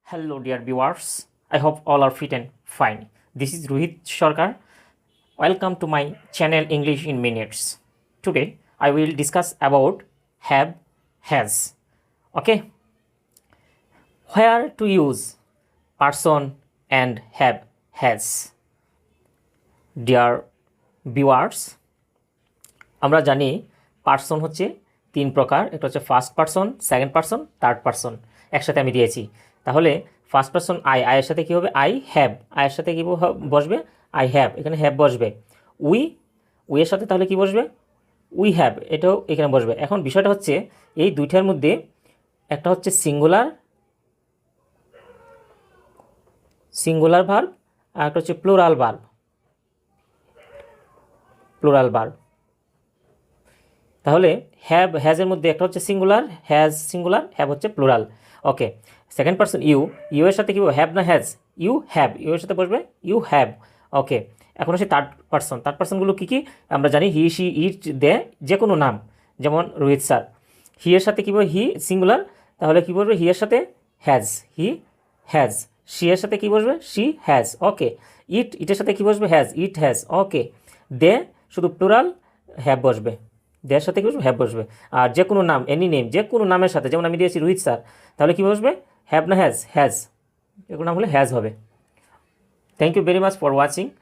Hello, dear viewers. I hope all are fit and fine. This is Rohit Sarkar. Welcome to my channel English in Minutes. Today, I will discuss about have, has. Okay, where to use person and have, has. Dear viewers, আমরা জানি person হচ্ছে তিন প্রকার। একটা হচ্ছে first person, second person, third person. একসাথে আমি দিয়েছি। তাহলে ফার্স্ট পার্সন আয়ের সাথে কী হবে? I have. আয়ের সাথে কী বসবে? I have. এখানে হ্যাভ বসবে। উইয়ের সাথে তাহলে কী বসবে? We have. এটাও এখানে বসবে। এখন বিষয়টা হচ্ছে এই দুইটার মধ্যে একটা হচ্ছে সিঙ্গুলার ভার্ব আর একটা হচ্ছে প্লুরাল ভার্ব। তাহলে হ্যাভ হ্যাজের মধ্যে একটা হচ্ছে সিঙ্গুলার, হ্যাভ হচ্ছে plural. Okay, second person you এর সাথে কি হ্যাভ না হ্যাজ? You have. ইউ এর সাথে বসবে ইউ হ্যাভ। ওকে, এখন হচ্ছে থার্ড পার্সনগুলো কী কী আমরা জানি? হি, শি, ইট, দে, যে কোনো নাম। যেমন রোহিত স্যার, হি এর সাথে কী বলবে? হি সিঙ্গুলার, তাহলে কী বলবে? হি এর সাথে হ্যাজ, হি হ্যাজ। শি এর সাথে কী বসবে? She has. ওকে, ইটের সাথে কী বসবে? Has, it has. ওকে, দে শুধু প্লুরাল, হ্যাভ বসবে। দেয়ার সাথে কী বসবে? হ্যাভ বসবে। আর যে কোনো নাম, এনি নেম, যে কোনো নামের সাথে, যেমন আমি দিয়েছি রোহিত স্যার, তাহলে কী বসবে? হ্যাভ না হ্যাজ? হ্যাজ। যে কোনো নাম হলে হ্যাজ হবে। Thank you very much for watching.